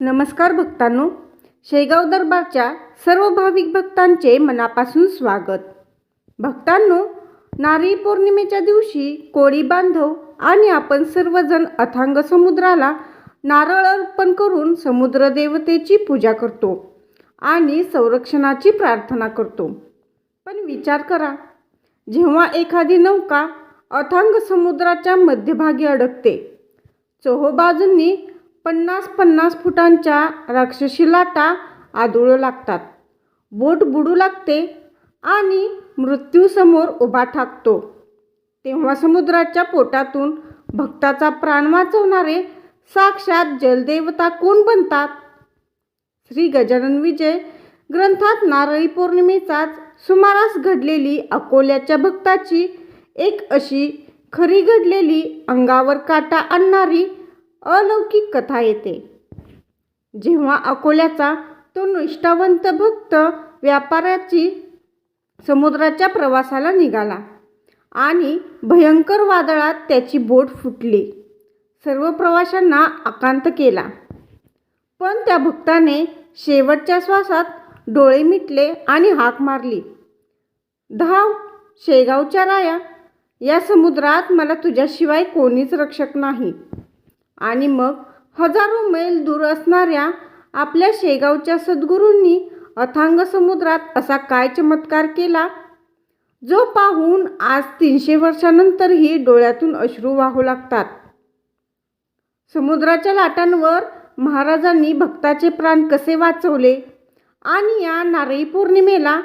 नमस्कार भक्तांनो, शेगाव दरबारच्या सर्व भाविक भक्तांचे मनापासून स्वागत. भक्तांनो, नारळी पौर्णिमेच्या दिवशी कोळी बांधव आणि आपण सर्वजण अथांग समुद्राला नारळ अर्पण करून समुद्र देवतेची पूजा करतो आणि संरक्षणाची प्रार्थना करतो. पण विचार करा, जेव्हा एखादी नौका अथांग समुद्राच्या मध्यभागी अडकते, चोहोबाजूंनी 50-50 फुटांच्या राक्षसी लाटा आदळू लागतात, बोट बुडू लागते आणि मृत्यू समोर उभा ठाकतो, तेव्हा समुद्राच्या पोटातून भक्ताचा प्राण वाचवणारे साक्षात जलदेवता कोण बनतात? श्री गजानन विजय ग्रंथात नारळी पौर्णिमेचाच सुमारास घडलेली अकोल्याच्या भक्ताची एक अशी खरी घडलेली अंगावर काटा आणणारी अलौकिक कथा येते. जेव्हा अकोल्याचा तो निष्ठावंत भक्त व्यापाऱ्याची समुद्राच्या प्रवासाला निघाला आणि भयंकर वादळात त्याची बोट फुटली, सर्व प्रवाशांना आकांत केला. पण त्या भक्ताने शेवटच्या श्वासात डोळे मिटले आणि हाक मारली, धाव शेगावच्या राया, या समुद्रात मला तुझ्याशिवाय कोणीच रक्षक नाही. आणि मग हजारो मैल दूर असणाऱ्या आपल्या शेगावच्या सद्गुरूंनी अथांग समुद्रात असा काय चमत्कार केला, जो पाहून आज 300 वर्षांनंतरही डोळ्यातून अश्रू वाहू लागतात. समुद्राच्या लाटांवर महाराजांनी भक्ताचे प्राण कसे वाचवले आणि या नारळी पौर्णिमेला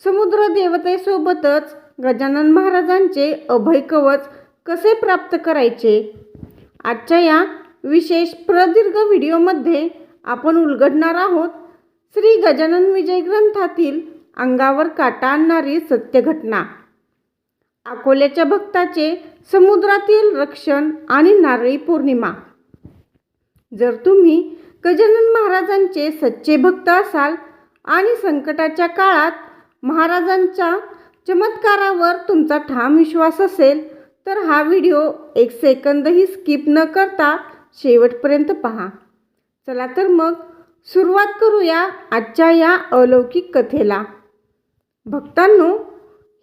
समुद्र देवतेसोबतच गजानन महाराजांचे अभय कवच कसे प्राप्त करायचे, आजच्या या विशेष प्रदीर्घ व्हिडिओमध्ये आपण उलगडणार आहोत श्री गजानन विजय ग्रंथातील अंगावर काटा आणणारी सत्य घटना, अकोल्याच्या भक्ताचे समुद्रातील रक्षण आणि नारळी पौर्णिमा. जर तुम्ही गजानन महाराजांचे सच्चे भक्त असाल आणि संकटाच्या काळात महाराजांच्या चमत्कारावर तुमचा ठाम विश्वास असेल, तर हा व्हिडिओ एक सेकंदही स्किप न करता शेवटपर्यंत पहा. चला तर मग सुरुवात करूया आजच्या या अलौकिक कथेला. भक्तांनो,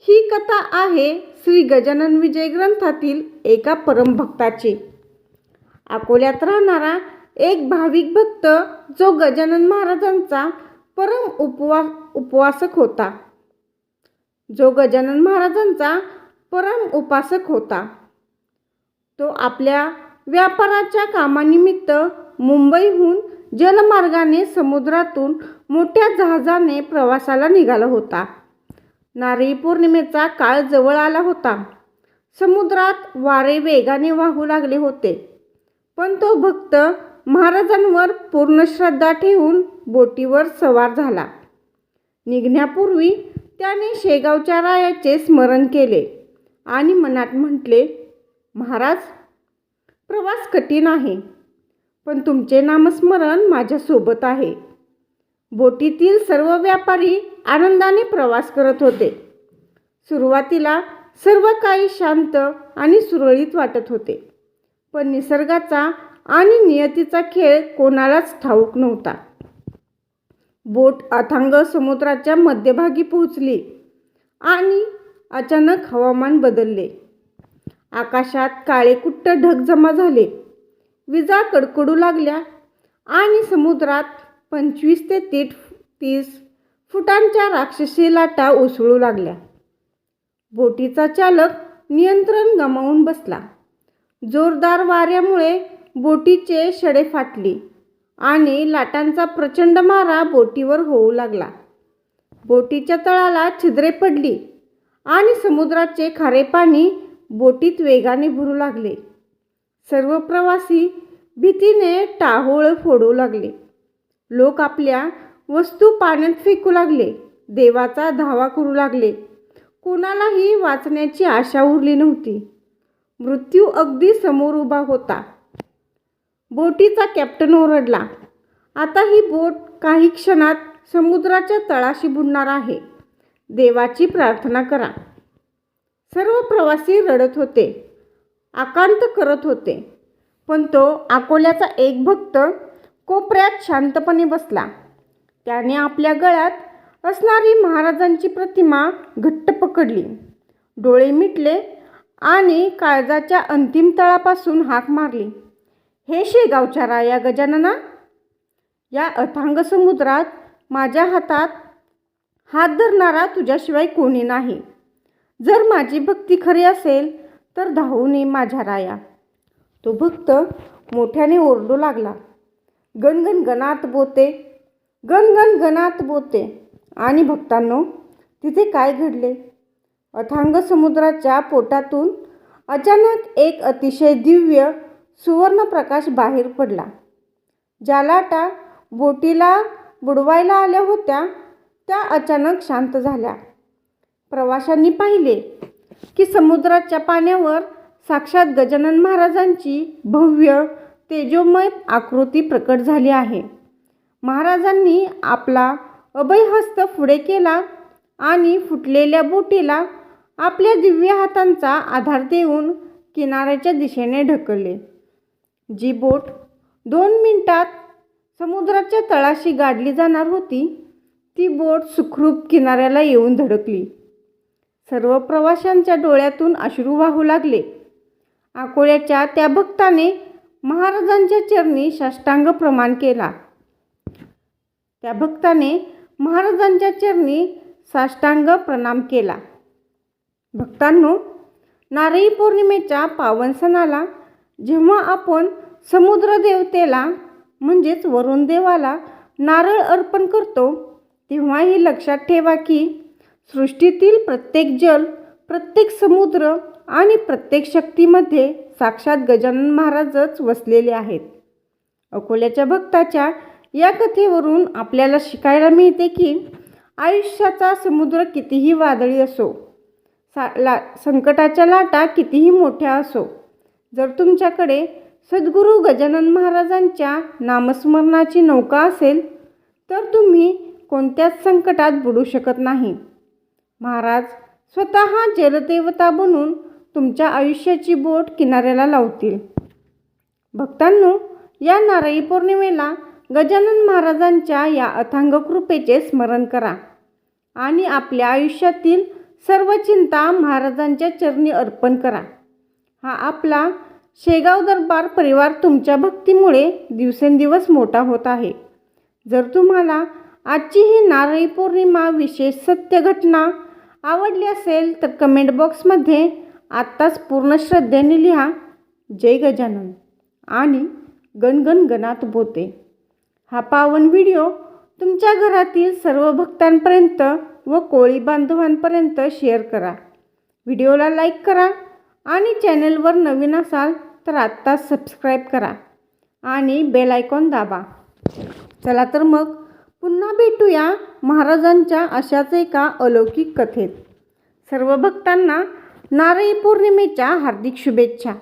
ही कथा आहे श्री गजानन विजय ग्रंथातील एका परमभक्ताची. अकोल्यात राहणारा एक भाविक भक्त जो गजानन महाराजांचा परम उपासक होता. तो आपल्या व्यापाराच्या कामानिमित्त मुंबईहून जलमार्गाने समुद्रातून मोठ्या जहाजाने प्रवासाला निघाला होता. नारळी पौर्णिमेचा काळ जवळ आला होता. समुद्रात वारे वेगाने वाहू लागले होते. पण तो भक्त महाराजांवर पूर्ण श्रद्धा ठेवून बोटीवर सवार झाला. निघण्यापूर्वी त्याने शेगावच्या रायाचे स्मरण केले आणि मनात म्हटले, महाराज, प्रवास कठीण आहे, पण तुमचे नामस्मरण माझ्यासोबत आहे. बोटीतील सर्व व्यापारी आनंदाने प्रवास करत होते. सुरुवातीला सर्व काही शांत आणि सुरळीत वाटत होते, पण निसर्गाचा आणि नियतीचा खेळ कोणालाच ठाऊक नव्हता. बोट अथांग समुद्राच्या मध्यभागी पोहोचली आणि अचानक हवामान बदलले. आकाशात काळेकुट्ट ढग जमा झाले, विजा कडकडू लागल्या आणि समुद्रात 25 ते 30 फुटांच्या राक्षसी लाटा उसळू लागल्या. बोटीचा चालक नियंत्रण गमावून बसला. जोरदार वाऱ्यामुळे बोटीचे शडे फाटली आणि लाटांचा प्रचंड मारा बोटीवर होऊ लागला. बोटीच्या तळाला छिद्रे पडली आणि समुद्राचे खारे पाणी बोटीत वेगाने भरू लागले. सर्व प्रवासी भीतीने टाहोळ फोडू लागले. लोक आपल्या वस्तू पाण्यात फेकू लागले, देवाचा धावा करू लागले. कोणालाही वाचण्याची आशा उरली नव्हती. मृत्यू अगदी समोर उभा होता. बोटीचा कॅप्टन ओरडला, आता ही बोट काही क्षणात समुद्राच्या तळाशी बुडणार आहे. देवाची प्रार्थना करा. सर्व प्रवासी रडत होते, आकांत करत होते. पण तो अकोल्याचा एक भक्त कोपऱ्यात शांतपणे बसला. त्याने आपल्या गळ्यात असणारी महाराजांची प्रतिमा घट्ट पकडली, डोळे मिटले आणि काळजाच्या अंतिम तळापासून हाक मारली, हे शेगावच्या राया गजानना, या अथांग समुद्रात माझ्या हातात हात धरणारा तुझ्याशिवाय कोणी नाही. जर माझी भक्ती खरी असेल तर धावून ये माझ्या राया. तो भक्त मोठ्याने ओरडू लागला, गणगण गणात बोते, गणगण गणात बोते. आणि भक्तांनो, तिथे काय घडले? अथांग समुद्राच्या पोटातून अचानक एक अतिशय दिव्य सुवर्ण प्रकाश बाहेर पडला. ज्या लाटा बोटीला बुडवायला आल्या होत्या त्या अचानक शांत झाल्या. प्रवाशांनी पाहिले की समुद्राच्या पाण्यावर साक्षात गजानन महाराजांची भव्य तेजोमय आकृती प्रकट झाली आहे. महाराजांनी आपला अभयहस्त पुढे केला आणि फुटलेल्या बोटीला आपल्या दिव्य हातांचा आधार देऊन किनाऱ्याच्या दिशेने ढकलले. जी बोट 2 मिनिटात समुद्राच्या तळाशी गाडली जाणार होती, ती बोट सुखरूप किनाऱ्याला येऊन धडकली. सर्व प्रवाशांच्या डोळ्यातून अश्रू वाहू लागले. अकोल्याच्या त्या भक्ताने महाराजांच्या चरणी साष्टांग प्रणाम केला. भक्तांनो, नारळी पौर्णिमेच्या पावन सणाला जेव्हा आपण समुद्र देवतेला म्हणजेच वरुण देवाला नारळ अर्पण करतो, तेव्हा हे लक्षात ठेवा की सृष्टीतील प्रत्येक जल, प्रत्येक समुद्र आणि प्रत्येक शक्तीमध्ये साक्षात गजानन महाराजच वसलेले आहेत. अकोल्याच्या भक्ताच्या या कथेवरून आपल्याला शिकायला मिळते की आयुष्याचा समुद्र कितीही वादळी असो, संकटाच्या लाटा कितीही मोठ्या असो, जर तुमच्याकडे सद्गुरू गजानन महाराजांच्या नामस्मरणाची नौका असेल तर तुम्ही कोणत्याच संकटात बुडू शकत नाही. महाराज स्वतः जलदेवता बनून तुमच्या आयुष्याची बोट किनाऱ्याला लावतील. भक्तांनो, या नारळी पौर्णिमेला गजानन महाराजांच्या या अथांग कृपेचे स्मरण करा आणि आपल्या आयुष्यातील सर्व चिंता महाराजांच्या चरणी अर्पण करा. हा आपला शेगाव दरबार परिवार तुमच्या भक्तीमुळे दिवसेंदिवस मोठा होत आहे. जर तुम्हाला आजची ही नारळी पौर्णिमा विशेष सत्य घटना आवडली असेल तर कमेंट बॉक्समध्ये आत्ताच पूर्ण श्रद्धेने लिहा, जय गजानन आणि गणगण गणात बोते. हा पावन व्हिडिओ तुमच्या घरातील सर्व भक्तांपर्यंत व कोळी बांधवांपर्यंत शेअर करा. व्हिडिओला लाईक करा आणि चॅनलवर नवीन असाल तर आत्ताच सबस्क्राईब करा आणि बेल आयकॉन दाबा. चला तर मग पुन्हा भेटूया महाराजांच्या अशाच एका अलौकिक कथेत. सर्व भक्तांना नारळी पौर्णिमेच्या हार्दिक शुभेच्छा.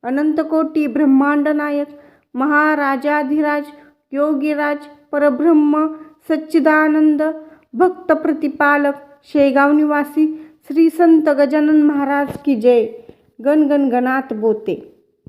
अनंतकोटी ब्रह्मांड नायक महाराजाधिराज योगीराज परब्रह्म सच्चिदानंद भक्त प्रतिपालक शेगाव निवासी श्री संत गजानन महाराज की जय. गणगण गणात बोते.